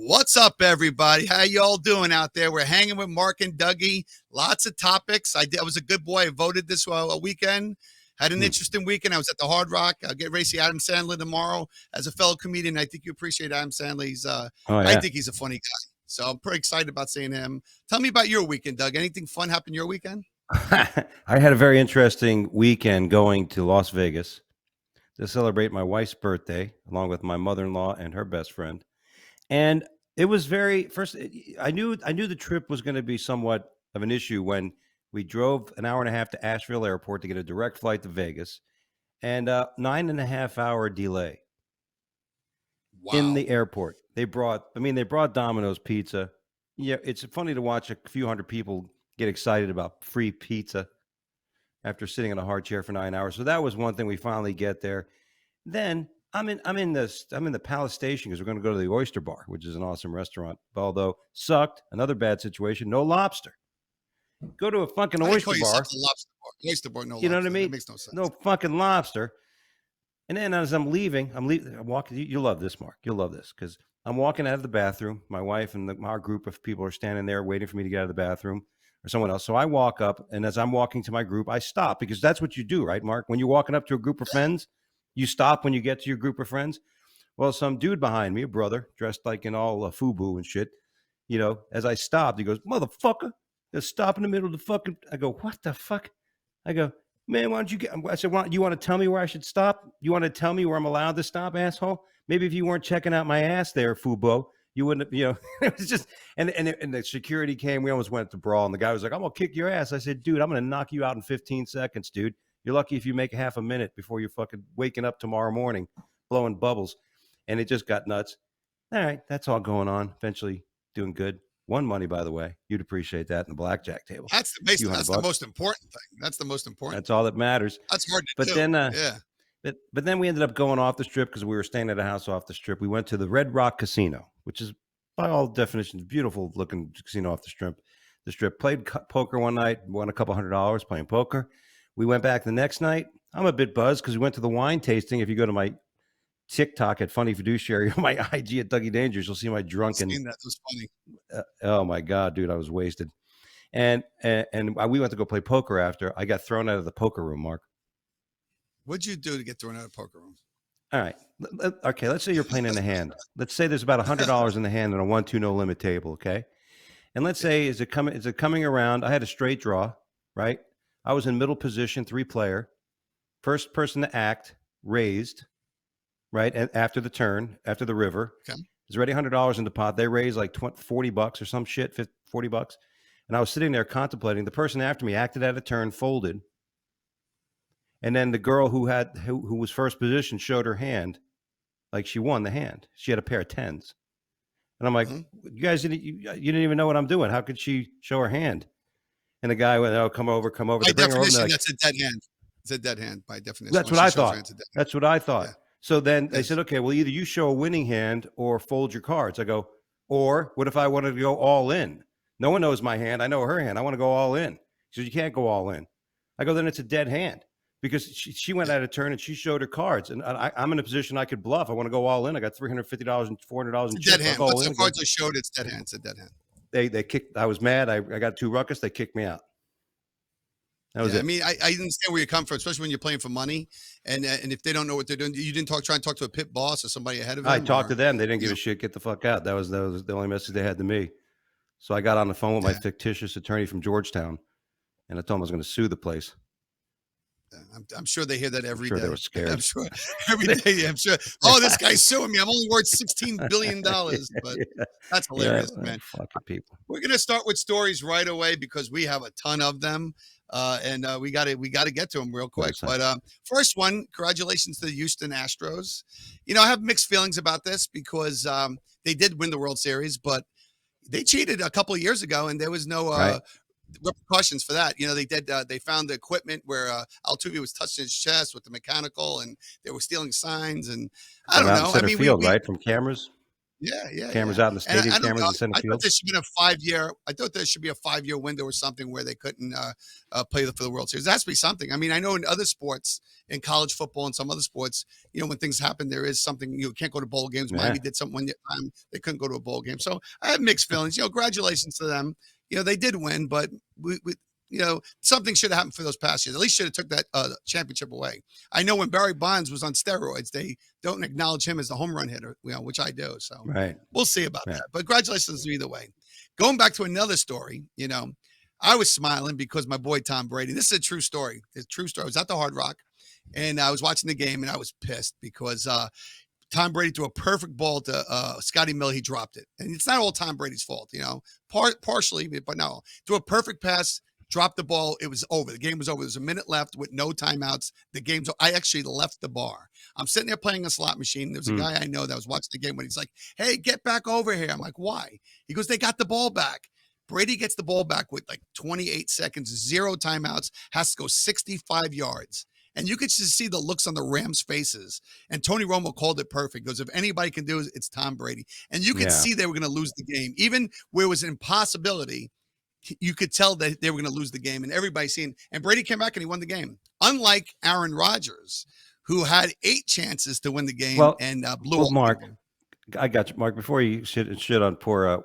What's up, everybody? How y'all doing out there? We're hanging with Mark and Dougie. Lots of topics. I was a good boy. I voted this weekend. Had an interesting weekend. I was at the Hard Rock. I'll get ready to see Adam Sandler tomorrow. As a fellow comedian, I think you appreciate Adam Sandler. Oh I yeah. think he's a funny guy. So I'm pretty excited about seeing him. Tell me about your weekend, Doug. Anything fun happened your weekend? I had a very interesting weekend going to Las Vegas to celebrate my wife's birthday, along with my mother-in-law and her best friend. And it was very first. I knew the trip was going to be somewhat of an issue when we drove an hour and a half to Asheville Airport to get a direct flight to Vegas, and 9.5 hour delay in Wow. the airport. They brought Domino's pizza. Yeah, it's funny to watch a few hundred people get excited about free pizza after sitting in a hard chair for 9 hours. So that was one thing. We finally get there. Then I'm in the Palace Station because we're going to go to the Oyster Bar, which is an awesome restaurant. Although sucked, another bad situation. No lobster. Go to a fucking I didn't oyster call you bar. a lobster bar. Oyster bar, no You know what I lobster. That mean? makes no sense. No fucking lobster. And then as I'm leaving, I'm walking. You'll love this, Mark. You'll love this because I'm walking out of the bathroom. My wife and our group of people are standing there waiting for me to get out of the bathroom or someone else. So I walk up, and as I'm walking to my group, I stop because that's what you do, right, Mark? When you're walking up to a group of friends, you stop when you get to your group of friends. Well, some dude behind me, a brother, dressed like in all FUBU and shit, as I stopped, he goes, "Motherfucker, just stop in the middle of the fucking." I go, "What the fuck?" I go, "Man, why don't you get?" I said, "You want to tell me where I should stop? You want to tell me where I'm allowed to stop, asshole? Maybe if you weren't checking out my ass there, Fubo, you wouldn't have." It was just, and the security came. We almost went to brawl, and the guy was like, "I'm gonna kick your ass." I said, "Dude, I'm gonna knock you out in 15 seconds, dude. You're lucky if you make half a minute before you're fucking waking up tomorrow morning, blowing bubbles." And it just got nuts. All right, that's all going on. Eventually, doing good. Won money, by the way. You'd appreciate that in the blackjack table. That's the basic. That's the most important thing. That's the most important. That's all that matters. That's hard to But do. then, Yeah. but then we ended up going off the strip because we were staying at a house off the strip. We went to the Red Rock Casino, which is by all definitions beautiful looking casino off the strip. Played poker one night, won a couple $100 playing poker. We went back the next night. I'm a bit buzzed because we went to the wine tasting. If you go to my TikTok at Funny Fiduciary or my IG at Dougie Dangerous, you'll see my drunken. That was funny. Oh my God, dude, I was wasted. And we went to go play poker after. I got thrown out of the poker room, Mark. What'd you do to get thrown out of the poker room? All right. Okay, let's say you're playing in a hand. Let's say there's about $100 in the hand on a 1-2 no limit table, okay? And let's say is it coming around? I had a straight draw, right? I was in middle position, 3-player. First person to act, raised, right? And after the turn, after the river. Okay. There's already $100 in the pot. They raised like $40 or some shit, $40. And I was sitting there contemplating. The person after me acted out of turn, folded. And then the girl who was first position showed her hand, like she won the hand. She had a pair of 10s. And I'm like, You guys you didn't even know what I'm doing. How could she show her hand? And the guy went, "Oh, come over." By definition, that's a dead hand. It's a dead hand by definition. That's what I thought. That's what I thought. Yeah. So then they said, "Okay, well, either you show a winning hand or fold your cards." I go, "Or what if I wanted to go all in? No one knows my hand. I know her hand. I want to go all in." She said, "You can't go all in." I go, "Then it's a dead hand." Because she went out of turn and she showed her cards, and I'm in a position I could bluff. I want to go all in. I got $350 and $400 in chips. Dead hand. Once the cards are showed, it's dead hand. It's a dead hand. They kicked. I was mad. I got 2 ruckus. They kicked me out. That was it. I mean, I understand where you come from, especially when you're playing for money, and if they don't know what they're doing, you didn't try and talk to a pit boss or somebody ahead of them. I talked to them. They didn't give a shit. Get the fuck out. That was the only message they had to me. So I got on the phone with my fictitious attorney from Georgetown, and I told him I was going to sue the place. I'm sure they hear that every day. They were scared. I'm sure every day. I'm sure. Oh, this guy's suing me. I'm only worth $16 billion. But that's hilarious, man. Fucking people. We're gonna start with stories right away because we have a ton of them, and we got to get to them real quick. But first one, congratulations to the Houston Astros. I have mixed feelings about this because they did win the World Series, but they cheated a couple of years ago, and there was no. Repercussions for that. They found the equipment where Altuve was touching his chest with the mechanical, and they were stealing signs. And I don't know. Field, right, from cameras. Yeah. Cameras out in the And stadium, I don't cameras know. in center I thought field. there should be a 5 year. I thought there should be a 5 year window or something where they couldn't play for the World Series. There has to be something. I mean, I know in other sports, in college football and some other sports, when things happen, there is something. You can't go to bowl games. Yeah. Miami did something one time they couldn't go to a bowl game. So I have mixed feelings. Congratulations to them. They did win, but we something should have happened for those past years. At least should have took that championship away. I know when Barry Bonds was on steroids, they don't acknowledge him as the home run hitter, which I do. So Right. we'll see about Yeah. that. But congratulations either way. Going back to another story, I was smiling because my boy Tom Brady. This is a true story. It's a true story. I was at the Hard Rock, and I was watching the game, and I was pissed because Tom Brady threw a perfect ball to Scotty Miller. He dropped it, and it's not all Tom Brady's fault, partially, but no. Threw a perfect pass. Dropped the ball. It was over. The game was over. There's a minute left with no timeouts. The game's. I actually left the bar. I'm sitting there playing a slot machine. There was a guy I know that was watching the game when he's like, "Hey, get back over here." I'm like, "Why?" He goes, "They got the ball back." Brady gets the ball back with like 28 seconds, 0 timeouts, has to go 65 yards. And you could just see the looks on the Rams' faces. And Tony Romo called it perfect. He goes, if anybody can do it, it's Tom Brady. And you could see they were going to lose the game. Even where it was an impossibility, you could tell that they were going to lose the game, and everybody's seen. And Brady came back and he won the game. Unlike Aaron Rodgers, who had 8 chances to win the game and blew all Mark, of them. I got you, Mark. Before you shit on poor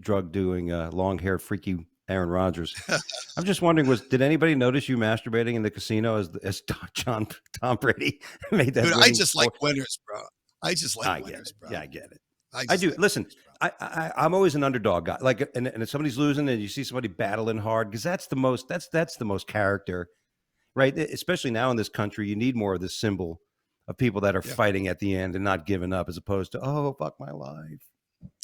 drug doing long hair freaky Aaron Rodgers, I'm just wondering: did anybody notice you masturbating in the casino as Tom Brady made that? Dude, I just like winners, bro. I just like winners, bro. Yeah, I get it. I do. Listen, I'm always an underdog guy. Like, and if somebody's losing, and you see somebody battling hard, because that's the most character, right? Especially now in this country, you need more of this symbol of people that are fighting at the end and not giving up, as opposed to, oh, fuck my life.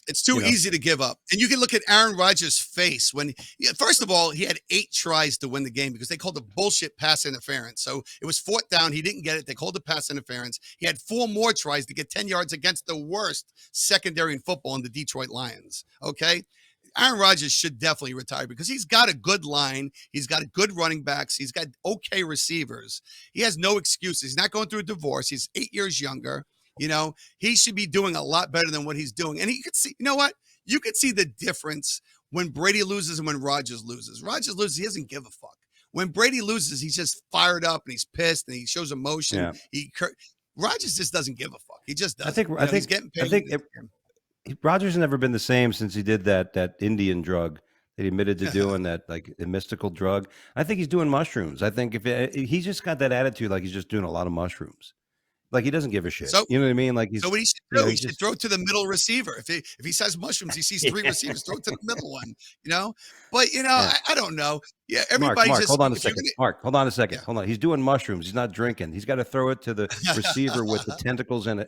It's too easy to give up. And you can look at Aaron Rodgers' face when, first of all, he had 8 tries to win the game because they called a bullshit pass interference. So it was 4th down. He didn't get it. They called the pass interference. He had 4 more tries to get 10 yards against the worst secondary in football in the Detroit Lions. Okay. Aaron Rodgers should definitely retire because he's got a good line. He's got good running backs. He's got okay receivers. He has no excuses. He's not going through a divorce. He's 8 years younger. He should be doing a lot better than what he's doing. And you could see, you know what? You could see the difference when Brady loses and when Rodgers loses. Rodgers loses, he doesn't give a fuck. When Brady loses, he's just fired up and he's pissed and he shows emotion. Rodgers just doesn't give a fuck. He just doesn't. I think he's getting paid. Rodgers has never been the same since he did that Indian drug that he admitted to doing, that like a mystical drug. I think he's doing mushrooms. I think he's just got that attitude, like he's just doing a lot of mushrooms. Like he doesn't give a shit. So, you know what I mean? Like so what he should do, he should throw it to the middle receiver. If he says mushrooms, he sees 3 receivers, throw it to the middle one, But I don't know. Yeah, everybody's Mark, just hold on a second. Mark, hold on a second. Hold on. He's doing mushrooms. He's not drinking. He's got to throw it to the receiver with the tentacles and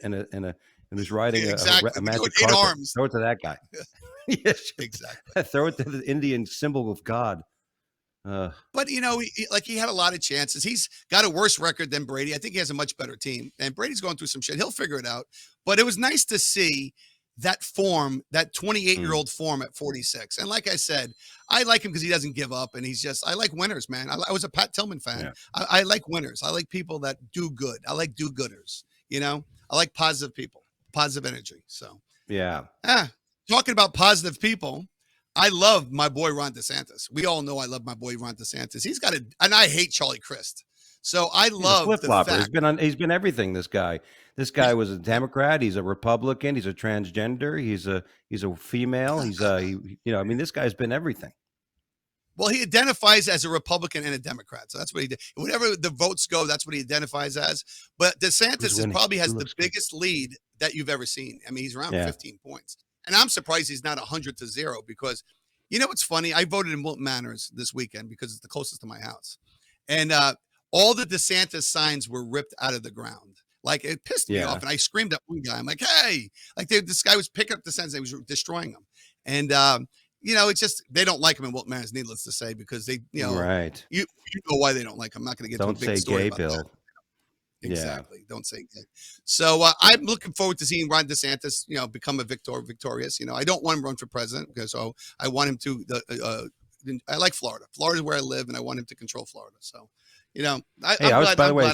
who's riding a magic carpet. Arms. Throw it to that guy. Yes, exactly. Throw it to the Indian symbol of God. But he had a lot of chances. He's got a worse record than Brady. I think he has a much better team, and Brady's going through some shit. He'll figure it out. But it was nice to see that form, that 28-year-old form at 46. And like I said, I like him because he doesn't give up, and I like winners, man. I was a Pat Tillman fan. Yeah. I like winners. I like people that do good. I like do-gooders. I like positive people, positive energy. So talking about positive people. I love my boy Ron DeSantis. We all know I love my boy Ron DeSantis. And I hate Charlie Crist. So I love the fact he's been everything. This guy was a Democrat. He's a Republican. He's a transgender. He's a female. This guy's been everything. Well, he identifies as a Republican and a Democrat. So that's what he did. Whenever the votes go, that's what he identifies as. But DeSantis probably has the biggest lead that you've ever seen. I mean, he's around 15 points. And I'm surprised he's not 100-0 because, what's funny? I voted in Wilton Manors this weekend because it's the closest to my house. And all the DeSantis signs were ripped out of the ground. Like, it pissed me off. And I screamed at one guy. I'm like, hey, this guy was picking up the signs. He was destroying them. And, it's just, they don't like him in Wilton Manors, needless to say, because they, right. You know why they don't like him. I'm not going to get to a big story about that. Exactly. Yeah. Don't say gay. So I'm looking forward to seeing Ron DeSantis, become victorious. I don't want him to run for president because I want him to. I like Florida. Florida's where I live, and I want him to control Florida. So, I'm glad. By the way,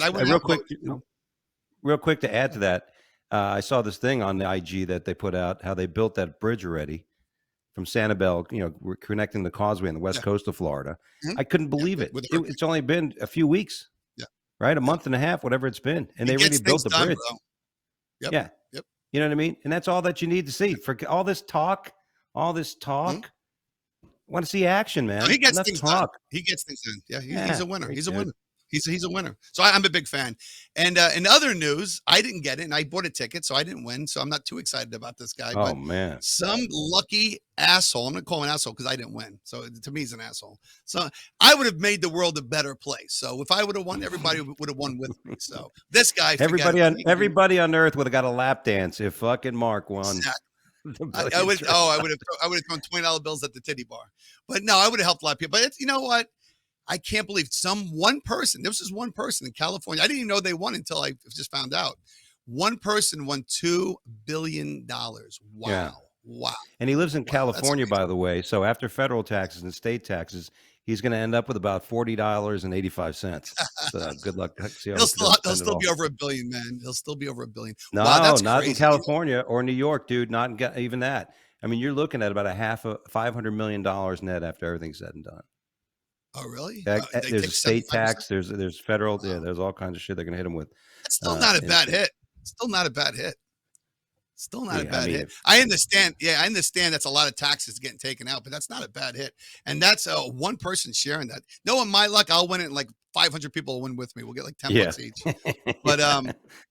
real quick to add to that, I saw this thing on the IG that they put out how they built that bridge already from Sanibel, we're connecting the causeway on the west Yeah. coast of Florida. Mhm. I couldn't Yeah, believe it. with the hurricane. It's only been a few weeks, Yeah, right? A yeah. month and a half, whatever it's been, and He they already gets built things the done, bridge. bro. Yep, Yeah, yep, you know what I mean. And that's all that you need to see. yep. For all this talk, all this Mhm. talk. Want to see action, No, man. he gets Enough things done. talk. He gets things done. Yeah, he's Yeah, a winner. very He's a good. winner. He's a winner. So I'm a big fan. And in other news, I didn't get it, and I bought a ticket, so I didn't win. So I'm not too excited about this guy. Oh But man. some lucky asshole. I'm gonna call him an asshole because I didn't win. So to me, he's an asshole. So I would have made the world a better place. So if I would have won, everybody would have won with me. So this guy, forget it. Everybody on earth would have got a lap dance if fucking Mark won. Exactly. The I would. billions. Oh, I would have thrown $20 at the titty bar. But no, I would have helped a lot of people. But you know what? I can't believe one person. This is one person in California. I didn't even know they won until I just found out. One person won $2 billion. Wow. Yeah. Wow. And he lives in Wow. California, by the way. So after federal taxes and state taxes, he's going to end up with about $40.85. So good luck. See how He'll he still, doesn't he'll spend it still be all. over $1 billion, man. He'll still be over $1 billion. No, Wow, that's not in crazy. California or New York, dude. Not in, even that. I mean, you're looking at about $500 million net after everything's said and done. Oh, really? There's They a take state 75%? tax. There's federal. Wow. Yeah, there's all kinds of shit they're going to hit him with. That's still not a bad hit. Still not a bad hit. Still not a bad hit. I understand. Yeah, I understand that's a lot of taxes getting taken out, but that's not a bad hit. And that's one person sharing that. No, in my luck, I'll win it. And like 500 people will win with me. We'll get like $10 each. But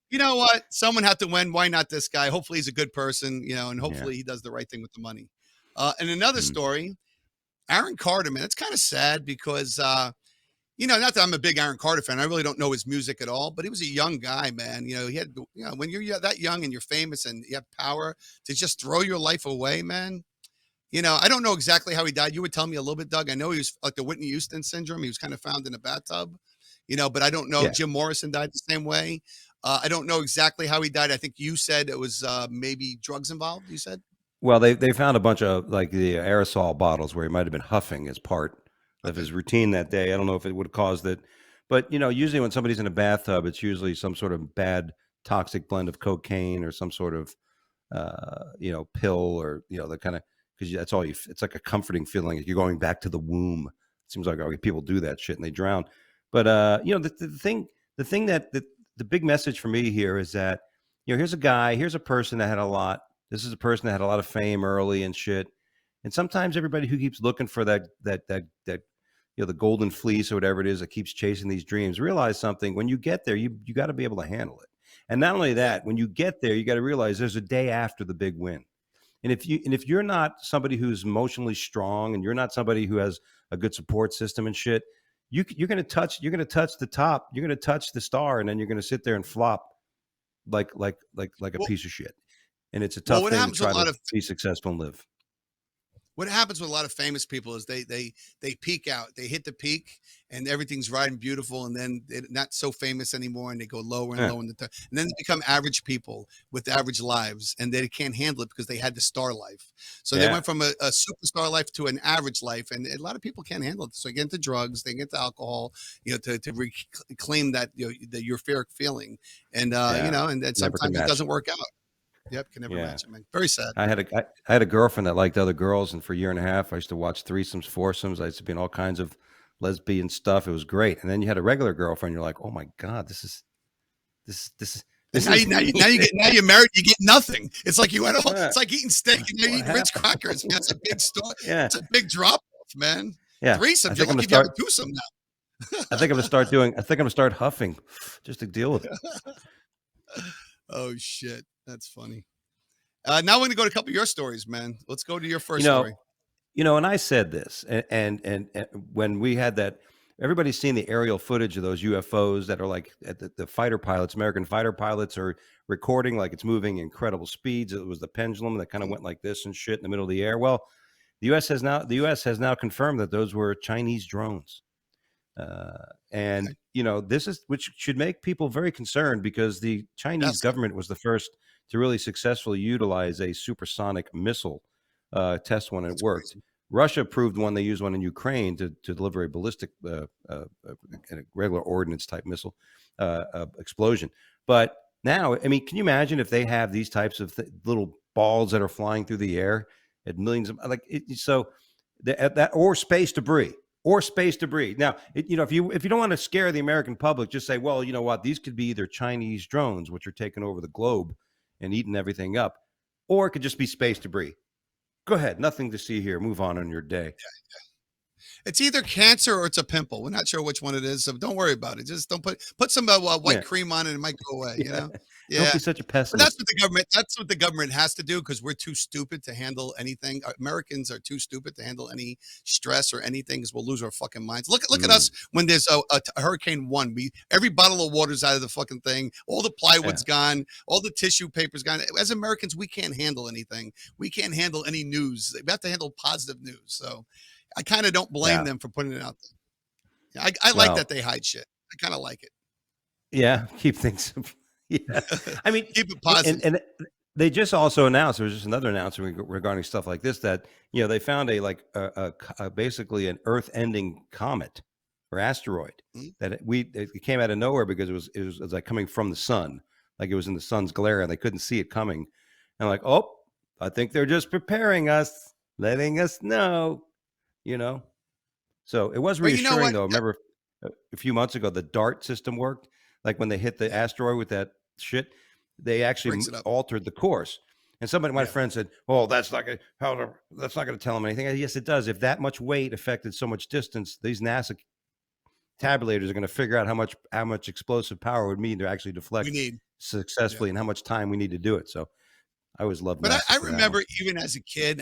you know what? Someone had to win. Why not this guy? Hopefully he's a good person, and hopefully he does the right thing with the money. And another story, Aaron Carter, man, it's kind of sad because not that I'm a big Aaron Carter fan. I really don't know his music at all, but he was a young guy, man. He had, when you're that young and you're famous and you have power to just throw your life away, man. I don't know exactly how he died. You would tell me a little bit, Doug. I know he was like the Whitney Houston syndrome. He was kind of found in a bathtub, but I don't know. Yeah. Jim Morrison died the same way. I don't know exactly how he died. I think you said it was maybe drugs involved, you said? Well, they found a bunch of like the aerosol bottles where he might have been huffing as part of his routine that day. I don't know if it would have caused it, but usually when somebody's in a bathtub, it's usually some sort of bad toxic blend of cocaine or some sort of pill or the kind of, because that's all it's like a comforting feeling like you're going back to the womb. It seems like people do that shit and they drown. But the thing that the big message for me here is that here's a person that had a lot. This is a person that had a lot of fame early and shit. And sometimes everybody who keeps looking for that the golden fleece or whatever it is that keeps chasing these dreams, realize something. When you get there, you got to be able to handle it. And not only that, when you get there, you got to realize there's a day after the big win. And if you're not somebody who's emotionally strong and you're not somebody who has a good support system and shit, you're going to touch the top, you're going to touch the star, and then you're going to sit there and flop like a piece of shit. And it's a tough thing to try to be successful and live. What happens with a lot of famous people is they peak out. They hit the peak and everything's right and beautiful, and then they're not so famous anymore, and they go lower and lower, and then they become average people with average lives, and they can't handle it because they had the star life. So they went from a superstar life to an average life, and a lot of people can't handle it. So they get into drugs, they get into alcohol, to reclaim that the euphoric feeling, and and then sometimes it doesn't work out. Yep, can never match it, man. Very sad. I had a girlfriend that liked other girls, and for a year and a half, I used to watch threesomes, foursomes. I used to be in all kinds of lesbian stuff. It was great. And then you had a regular girlfriend. You're like, oh my god, this is. Now you're married. You get nothing. It's like you went. It's like eating steak and you're eating Ritz crackers. Man, that's a big story. Yeah, it's a big drop off, man. Yeah, threesome. You're lucky if you have a twosome now. I think I'm gonna start huffing just to deal with it. Oh shit, that's funny. Now we're gonna go to a couple of your stories, man. Let's go to your first story. And I said this, and when we had that, everybody's seen the aerial footage of those UFOs that are like at the fighter pilots, American fighter pilots are recording like it's moving incredible speeds. It was the pendulum that kind of went like this and shit in the middle of the air. Well, the U.S. has now confirmed that those were Chinese drones. And this is, which should make people very concerned, because the Chinese government was the first to really successfully utilize a supersonic missile test one, and it worked. Crazy. Russia proved one. They used one in Ukraine to deliver a ballistic regular ordnance type missile explosion. But Now, I mean, can you imagine if they have these types of little balls that are flying through the air at millions of like so that or space debris or space debris. Now, if you don't want to scare the American public, just say, well, you know what, these could be either Chinese drones, which are taking over the globe and eating everything up, or it could just be space debris. Go ahead, nothing to see here. Move on your day. It's either cancer or it's a pimple. We're not sure which one it is, so don't worry about it. Just don't put some white Yeah, cream on it, and it might go away. yeah. Don't Yeah. be such a But that's pessimist. what the government. That's what the government has to do because we're too stupid to handle anything. Americans are too stupid to handle any stress or anything. Because we'll lose our fucking minds. Look at us Mm, when there's a hurricane one. Every bottle of water's out of the fucking thing. All the yeah, plywood's gone. All the tissue paper's gone. As Americans, we can't handle anything. We can't handle any news. We have to handle positive news. So I kind of don't blame yeah. them for putting it out there. I like that Well, they hide shit. I kind of like it. yeah, keep things. Yeah, I mean, Keep it and positive. they just also announced there was just another announcement regarding stuff like this that they found a like basically an Earth-ending comet or asteroid Mhm. that it came out of nowhere because it was like coming from the sun, like it was in the sun's glare and they couldn't see it coming, and like, oh, I think they're just preparing us, letting us know, you know. So it was But you know reassuring what? though. Remember a few months ago, the DART system worked. Like when they hit the Yeah, asteroid with that shit, they actually breaks it up. altered the course. And somebody, my Yeah, friend said, "Oh, that's not going to tell them anything." Yes, it does. If that much weight affected so much distance, these NASA tabulators are going to figure out how much explosive power would mean to actually we deflect need. Yeah. successfully and how much time we need to do it. So I always love But NASA I for that one. remember even as a kid,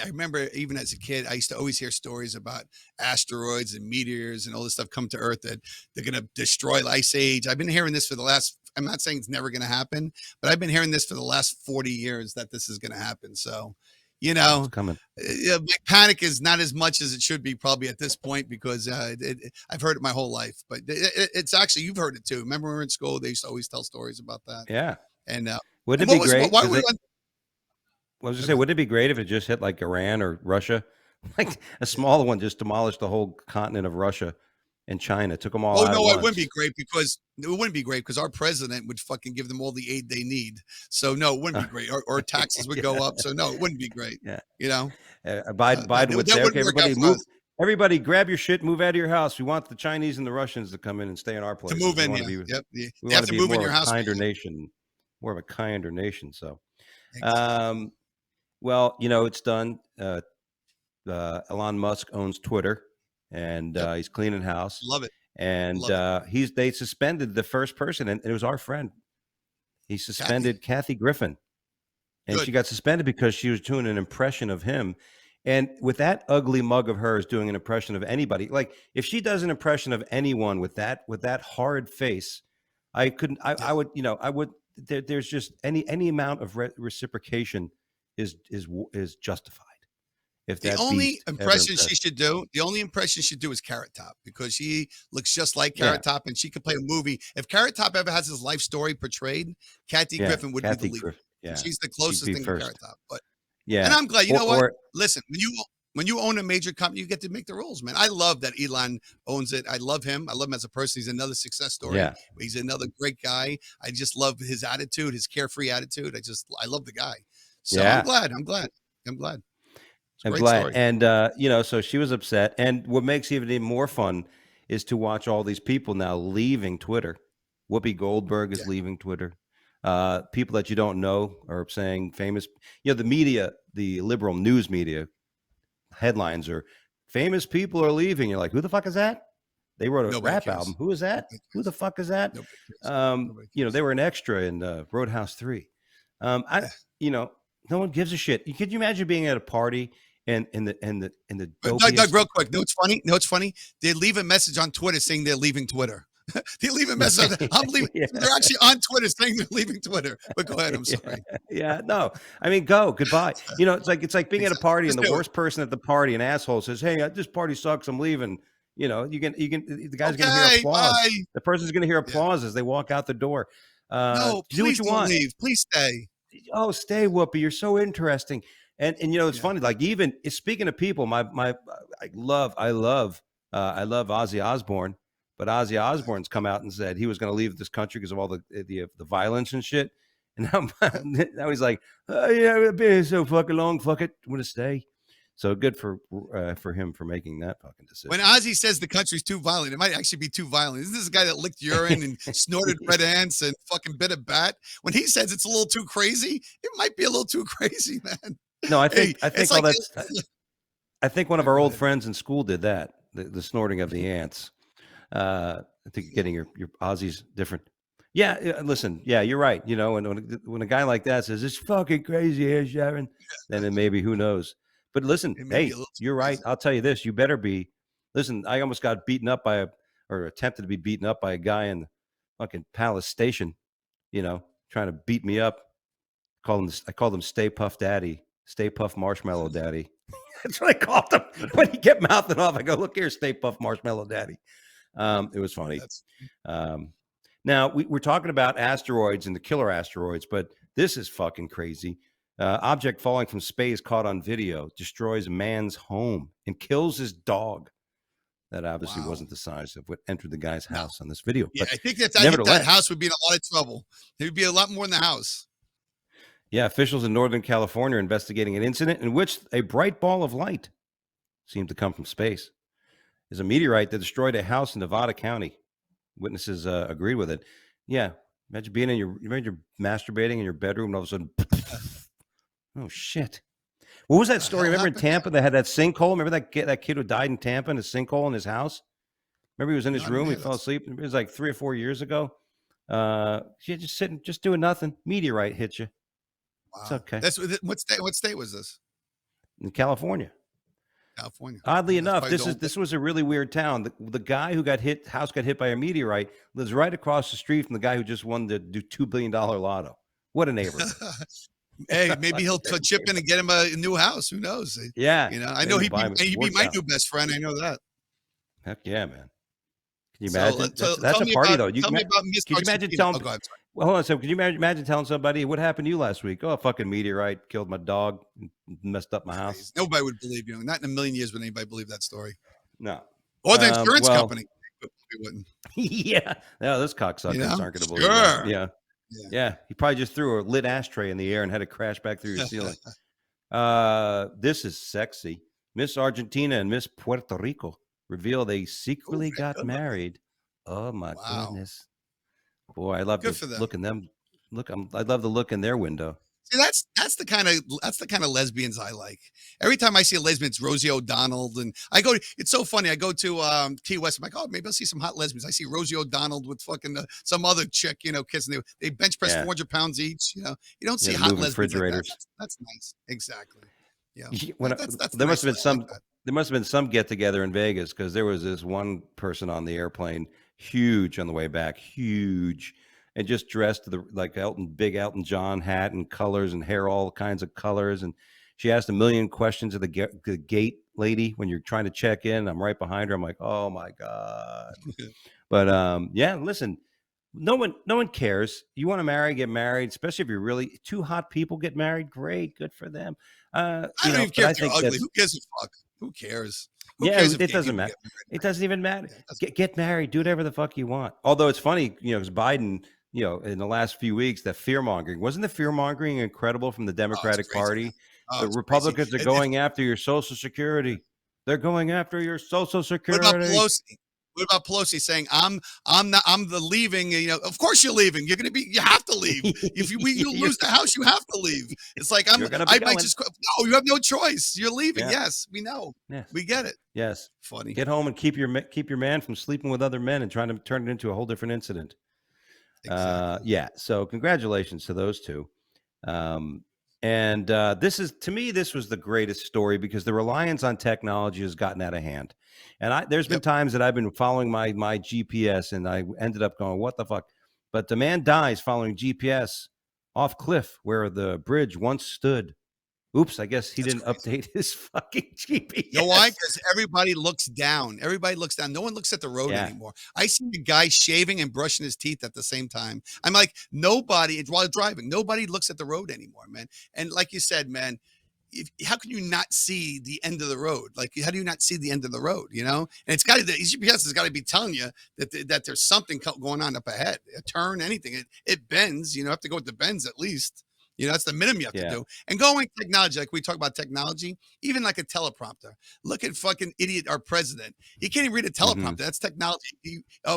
I used to always hear stories about asteroids and meteors and all this stuff come to Earth that they're going to destroy the ice age. I've been hearing this for the last, I'm not saying it's never going to happen, but I've been hearing this for the last 40 years that this is going to happen. So, you Oh, it's know, coming. my panic is not as much as it should be probably at this point because I've heard it my whole life. But it's actually, you've heard it too. Remember when we were in school, they used to always tell stories about that. Yeah. And, Wouldn't and it be what was, great? why Because were we they, on? I was just No, say, go ahead. wouldn't it be great if it just hit like Iran or Russia? Like a smaller one just demolished the whole continent of Russia and China, took them all Oh, out at no, it wouldn't be once. great because our president would fucking give them all the aid they need. So no, it wouldn't be great. Or taxes would go Yeah, up. So no, it wouldn't be great. yeah. You know, Biden would that say, "Okay, wouldn't work out everybody for move. us Everybody, grab your shit, move out of your house. We want the Chinese and the Russians to come in and stay in our to places. move in. Yeah. Yep. We You want have to to be move in more your of a house. kinder nation, more of a kinder nation." So, Exactly. um, well, it's done. Elon Musk owns Twitter, and Yep. he's cleaning house. Love it. And Love it. they suspended the first person, and it was our friend. He Kathy. suspended Kathy Griffin, and she Good. got suspended because she was doing an impression of him. And with that ugly mug of hers doing an impression of anybody, like if she does an impression of anyone with that hard face, I couldn't. I Yeah. would. I would. There's just any amount of reciprocation is justified if The that only beast ever impression she impressed. should do, the only impression she should do is Carrot Top because she looks just like Yeah, Carrot Top and she could play a movie. If Carrot Top ever has his life story portrayed, Kathy yeah, Griffin would be the Kathy lead. Griffin. And Yeah, she's the she'd closest be thing to Carrot first. Top. But and Yeah, I'm glad. You or know what? or Listen, when you own a major company, you get to make the rules, man. I love that Elon owns it. I love him. I love him as a person. He's another success story. yeah, He's another great guy. I just love his attitude, his carefree attitude. I love the guy. So I'm yeah. glad. I'm glad. I'm glad. It's a I'm great glad. story. And so she was upset. And what makes it even more fun is to watch all these people now leaving Twitter. Whoopi Goldberg Yeah. is leaving Twitter. People that you don't know are saying famous. The media, the liberal news media headlines are famous people are leaving. You're like, who the fuck is that? They wrote a Nobody rap album. cares. Who is that? Nobody Who the cares. fuck is that? Nobody cares. Nobody They cares. were an extra in Roadhouse 3. I, Yeah. no one gives a shit. Could you imagine being at a party and the But Doug, dopiest? real quick, know what's funny? Know what's funny? They leave a message on Twitter saying they're leaving Twitter. They leave a message. I'm leaving. Yeah, So they're actually on Twitter saying they're leaving Twitter. But go ahead. I'm yeah, sorry. yeah. No, I mean, go goodbye. It's like being at a Exactly. party and Just the do it. worst person at the party, an asshole, says, "Hey, this party sucks. I'm leaving." The guy's gonna hear Okay. applause. Bye. The person's gonna hear Yeah. applause as they walk out the door. No, Do what please you don't want. leave. Please stay. Oh, stay, Whoopi. You're so interesting. And it's Yeah. funny. Like even speaking of people, my I love Ozzy Osbourne, but Ozzy Right. Osbourne's come out and said he was going to leave this country because of all the violence and shit. And now he's like, oh, yeah, I've been here so fucking long. Fuck it, want to stay. So good for him for making that fucking decision. When Ozzy says the country's too violent, it might actually be too violent. Isn't this a guy that licked urine and snorted red ants and fucking bit a bat? When he says it's a little too crazy, it might be a little too crazy, man. No, I think all like, that's. I think one of our old friends in school did that. The snorting of the ants. I think getting your Ozzy's different. Yeah, listen. Yeah, you're right. You know, and when a guy like that says it's fucking crazy here, Sharon, then maybe who knows. But listen, hey, you're right. I'll tell you this: you better be. Listen, I almost got beaten up by or attempted to be beaten up by a guy in fucking Palace Station. You know, trying to beat me up. I called him Stay Puff Daddy, Stay Puff Marshmallow Daddy. That's what I called him. When he kept mouthing off, I go, "Look here, Stay Puff Marshmallow Daddy." It was funny. Now we're talking about asteroids and the killer asteroids, but this is fucking crazy. Object falling from space caught on video destroys a man's home and kills his dog. That obviously wasn't the size of what entered the guy's house on this video. Yeah, I think that house would be in a lot of trouble. There would be a lot more in the house. Yeah, officials in Northern California are investigating an incident in which a bright ball of light seemed to come from space. There's a meteorite that destroyed a house in Nevada County. Witnesses agreed with it. Yeah, imagine being imagine masturbating in your bedroom and all of a sudden, oh shit! What was that story? Remember in Tampa they had that sinkhole? Remember that kid who died in Tampa in a sinkhole in his house? Remember he was in his room, he fell asleep. It was like 3 or 4 years ago. Just sitting, just doing nothing. Meteorite hit you. Wow. It's okay. What state was this? In California. Oddly enough, this was a really weird town. The guy who house got hit by a meteorite, lives right across the street from the guy who just won the $2 billion lotto. What a neighborhood! Hey, maybe he'll chip in and get him a new house. Who knows? Yeah, you know, I know he'd be my new best friend. I know that. Heck yeah, man! Can you imagine? That's a party, though. Tell me about Miss. Can you imagine telling? Well, hold on. So, can you imagine telling somebody what happened to you last week? Oh, a fucking meteorite killed my dog, and messed up my house. Nobody would believe you. Not in a million years would anybody believe that story. No. Or the insurance company. We wouldn't. Yeah. No, those cocksuckers aren't going to believe that. Yeah. He probably just threw a lit ashtray in the air and had it crash back through your ceiling. This is sexy. Miss Argentina and Miss Puerto Rico reveal they secretly got married. Oh my goodness. Boy, I love to look in them. I love the look in their window. See, that's the kind of lesbians I like. Every time I see a lesbian, it's Rosie O'Donnell, and it's so funny. I go to Key West. I'm like, oh, maybe I'll see some hot lesbians. I see Rosie O'Donnell with fucking some other chick, kissing. They bench press 400 pounds each. You don't see hot lesbians. Refrigerators. Like that. That's nice. Exactly. Yeah. There must have been some get together in Vegas because there was this one person on the airplane, huge on the way back, huge. And just dressed to the big Elton John hat and colors and hair, all kinds of colors. And she asked a million questions of the gate lady when you're trying to check in. I'm right behind her. I'm like, oh my God. But yeah, listen, no one cares. You want to get married, especially if you're really two hot people get married. Great, good for them. I don't even care if you're ugly. Who gives a fuck? Who cares? It doesn't matter. It doesn't even matter. Get married. Do whatever the fuck you want. Although it's funny, because Biden, in the last few weeks, that fear-mongering. Wasn't the fear-mongering incredible from the Democratic Party? The Republicans are going after your Social Security. They're going after your Social Security. What about Pelosi saying, I'm the leaving, of course you're leaving. You have to leave. If you lose the house, you have to leave. It's like, no, you have no choice. You're leaving. Yeah. Yes, we know. Yes. We get it. Yes. Funny. Get home and keep your man from sleeping with other men and trying to turn it into a whole different incident. Exactly. So congratulations to those two. This was the greatest story because the reliance on technology has gotten out of hand. And there's been times that I've been following my GPS and I ended up going, what the fuck? But the man dies following GPS off cliff where the bridge once stood. Oops, I guess he didn't update his fucking GPS. You know why? Because everybody looks down. No one looks at the road anymore. I see a guy shaving and brushing his teeth at the same time. I'm like, while driving, nobody looks at the road anymore, man. And like you said, man, how can you not see the end of the road? Like, how do you not see the end of the road? And it's got to, the GPS has got to be telling you that there's something going on up ahead, a turn, anything. It bends, you have to go with the bends at least. That's the minimum you have to Yeah. do. And going technology, like we talk about technology, even like a teleprompter. Look at fucking idiot, our president. He can't even read a Hmm. teleprompter. That's technology.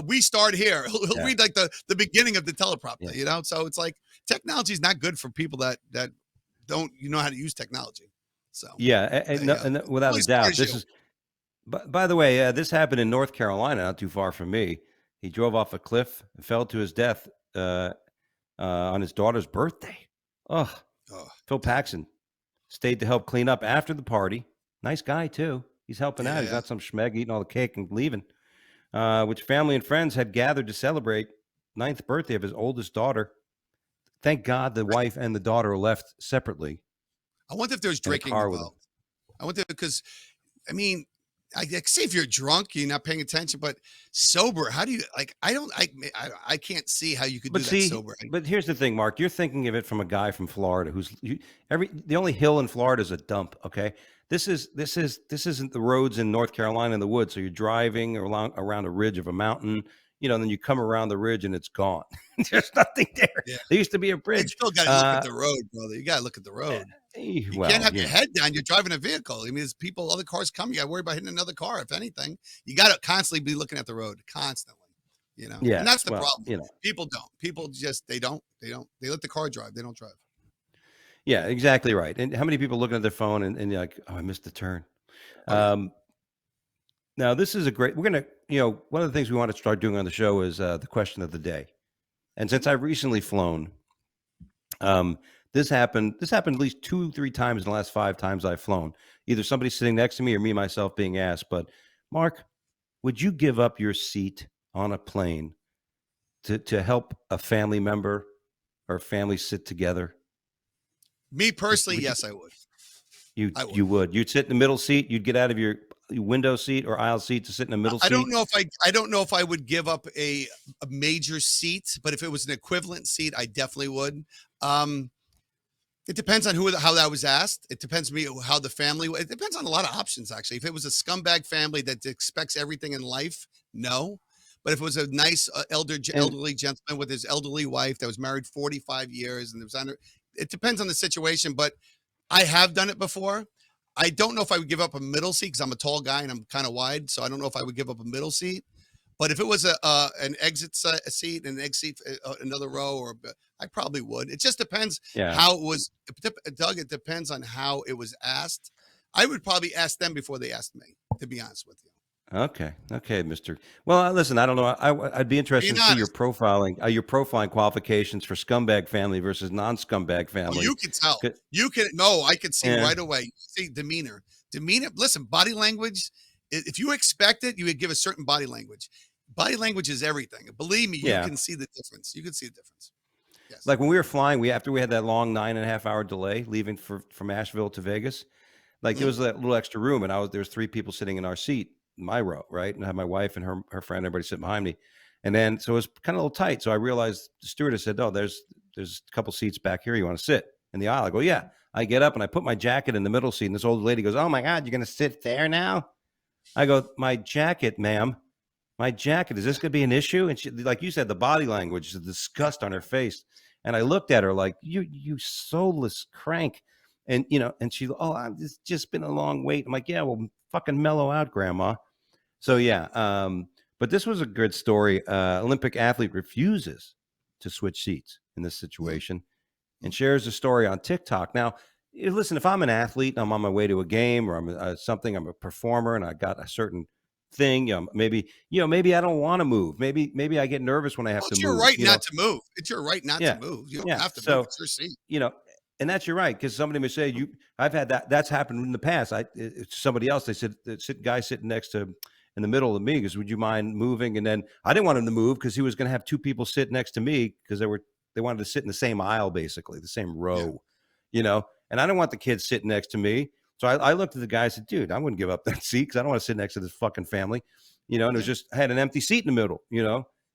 We start here. He'll Yeah. read like the beginning of the teleprompter, Yeah. So it's like technology is not good for people that don't how to use technology. So Yeah. they And without a really smart doubt, as this you. is, by the way, this happened in North Carolina, not too far from me. He drove off a cliff and fell to his death on his daughter's birthday. Oh, Oh, Phil damn. Paxson stayed to help clean up after the party. Nice guy, too. He's helping out. He's Yeah. not some schmeg eating all the cake and leaving, which family and friends had gathered to celebrate ninth birthday of his oldest daughter. Thank God the wife and the daughter were left separately I wonder if there's in a drinking car with him. involved. I wonder because I mean, I see if you're drunk, you're not paying attention, but sober, how do you like? I don't, I can't see how you could But do that see, sober. but here's the thing, Mark. You're thinking of it from a guy from Florida who's the only hill in Florida is a dump. Okay, this isn't the roads in North Carolina in the woods. So you're driving around a ridge of a mountain, and then you come around the ridge and it's gone. There's nothing there. Yeah, There used to be a you bridge. still got to look at the road, brother. You got to look at the road. You can't Well, have your head down. You're driving a vehicle. I mean, there's people, other cars coming. You got to worry about hitting another car. If anything, you got to constantly be looking at the road, constantly. And that's yes. the Well, problem. People don't. People just they don't. They let the car drive. They don't drive. yeah, exactly right. And how many people looking at their phone and you're like, oh, I missed the turn. Oh yeah. Um, Now, this is a great. We're gonna, one of the things we want to start doing on the show is the question of the day. And since I've recently flown, um, this happened. This happened at least 2, 3 times in the last 5 times I've flown. Either somebody sitting next to me or me myself being asked. But Mark, would you give up your seat on a plane to help a family member or family sit together? Me personally, Would you? yes, I would. You I would. you would. You'd sit in the middle seat. You'd get out of your window seat or aisle seat to sit in the middle I don't seat. know if I don't know if I would give up a major seat, but if it was an equivalent seat, I definitely would. Um, it depends on how that was asked. It depends me how the family. It depends on a lot of options actually. If it was a scumbag family that expects everything in life, no. But if it was a nice And elderly gentleman with his elderly wife that was married 45 years and it was under, it depends on the situation. But I have done it before. I don't know if I would give up a middle seat because I'm a tall guy and I'm kind of wide, so I don't know if I would give up a middle seat. But if it was an exit seat, an exit, another row, I probably would. It just depends yeah. how it was, Doug. It depends on how it was asked. I would probably ask them before they asked me, to be honest with you. Okay. Okay, Mister. Well, listen. I don't know. I'd be interested Being to see honest. your profiling qualifications for scumbag family versus non-scumbag Oh, family. you can tell. 'Cause- You can no, I could see Yeah. right away. See demeanor. Demeanor. Listen, body language. If you expect it, you would give a certain body language. Body language is everything. Believe me, you Yeah. can see the difference. You can see the difference. Yes. Like when we were flying, after we had that long 9.5 hour delay leaving from Asheville to Vegas. Like there Mm, was that little extra room, and there was 3 people sitting in our seat, my row, right, and I had my wife and her friend, everybody sitting behind me, and then so it was kind of a little tight. So I realized the stewardess said, "Oh, there's a couple seats back here. You want to sit in the aisle?" I go, "Yeah." I get up and I put my jacket in the middle seat, and this old lady goes, "Oh my God, you're going to sit there now?" I go, "My jacket, ma'am, my jacket. Is yeah. this going to be an issue?" And she, like you said, the body language, the Yeah. disgust on her face, and I looked at her like, "You soulless crank." And she, oh, it's just been a long wait. I'm like, yeah, well, fucking mellow out, grandma. So Yeah. yeah, but this was a good story. Olympic athlete refuses to switch seats in this Mm, situation and mm. shares the story on TikTok. Now, listen, if I'm an athlete and I'm on my way to a game or I'm I'm a performer and I got a certain thing, maybe I don't want to move. Maybe I get nervous when I have Well, to it's your move. right not to move. It's your right not to Yeah, move. You don't yeah. have to move. So It's your seat. you know, and that's you're right because somebody may say you. I've had that's happened in the past. It's somebody else. They said guy sitting next to in the middle of me goes, "Would you mind moving?" And then I didn't want him to move because he was going to have 2 people sit next to me because they wanted to sit in the same aisle, basically the same Yeah. row, you know. And I don't want the kids sitting next to me. So I looked at the guy and said, "Dude, I wouldn't give up that seat because I don't want to sit next to this fucking family," And it was Yeah. just I had an empty seat in the middle.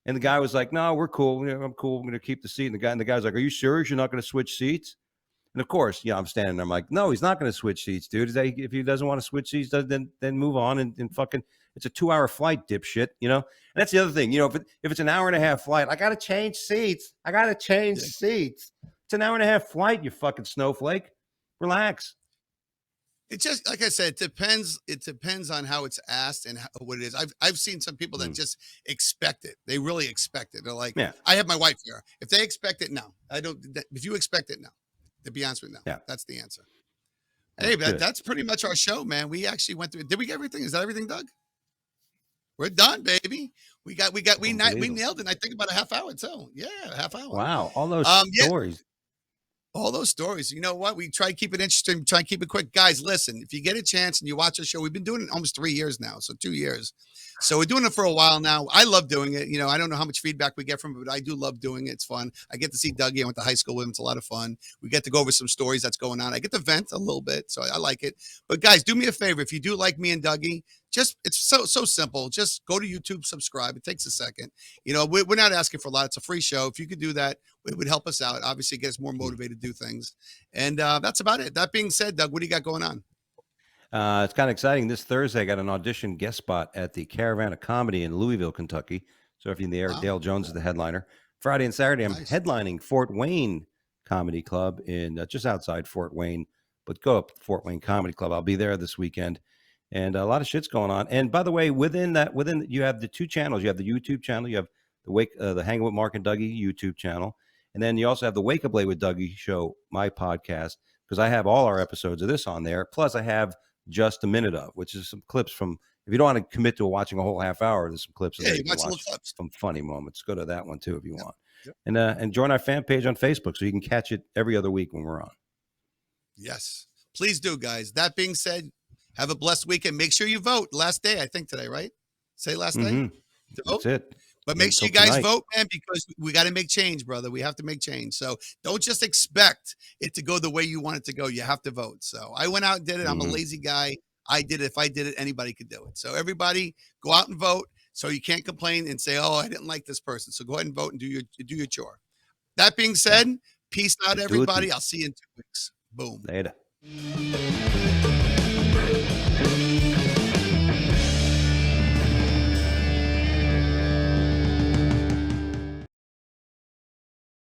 And the guy was like, "No, we're cool. I'm cool. I'm going to keep the seat." And the guy's like, "Are you serious? You're not going to switch seats?" And of course, I'm standing there. I'm like, no, he's not going to switch seats, dude. If he doesn't want to switch seats, then move on and fucking. It's a 2-hour flight, dipshit. And that's the other thing. If it's an hour and a half flight, I got to change seats. Seats. It's an hour and a half flight. You fucking snowflake. Relax. It just, like I said, it depends. It depends on how it's asked and what it is. I've seen some people that just expect it. They really expect it. They're like, Yeah. I have my wife here. If they expect it, no, I don't. If you expect it, no. To be honest with you, no. Yeah. That's the answer. Hey, that's pretty much our show, man. We actually went through. Did we get everything? Is that everything, Doug? We're done, baby. We nailed it. I think about a half hour too. Yeah, a half hour. Wow, all those stories. All those stories. You know what? We try to keep it interesting, try to keep it quick. Guys, listen, if you get a chance and you watch our show, we've been doing it almost 3 years now, so 2 years. So we're doing it for a while now. I love doing it. I don't know how much feedback we get from it, but I do love doing it. It's fun. I get to see Dougie. I went to high school with him. It's a lot of fun. We get to go over some stories that's going on. I get to vent a little bit, so I like it. But guys, do me a favor. If you do like me and Dougie, it's so simple. Just go to YouTube, subscribe. It takes a second. We're not asking for a lot. It's a free show. If you could do that, it would help us out. Obviously, it gets more motivated to do things. And that's about it. That being said, Doug, what do you got going on? It's kind of exciting. This Thursday, I got an audition guest spot at the Caravan of Comedy in Louisville, Kentucky. So if you're in the area, Dale Jones is the headliner. Friday and Saturday, I'm headlining Fort Wayne Comedy Club in just outside Fort Wayne. But go up to Fort Wayne Comedy Club. I'll be there this weekend. And a lot of shit's going on. And by the way, within you have the two channels. You have the YouTube channel. You have the Hanging with Mark and Dougie YouTube channel. And then you also have the Wake Up Late with Dougie show, my podcast, because I have all our episodes of this on there. Plus, I have Just a Minute of, which is some clips from, if you don't want to commit to watching a whole half hour, there's some clips. Yeah, you watch clips. Some funny moments. Go to that one too if you want. Yep. And join our fan page on Facebook so you can catch it every other week when we're on. Yes, please do, guys. That being said, have a blessed weekend. Make sure you vote. Last day, I think, today, right? Say last day? That's it. But make sure you guys vote, man, because we got to make change, brother. We have to make change. So don't just expect it to go the way you want it to go. You have to vote. So I went out and did it. I'm a lazy guy. I did it. If I did it, anybody could do it. So everybody go out and vote so you can't complain and say, oh, I didn't like this person. So go ahead and vote and do your chore. That being said, peace out, everybody. I'll see you in 2 weeks. Boom. Later.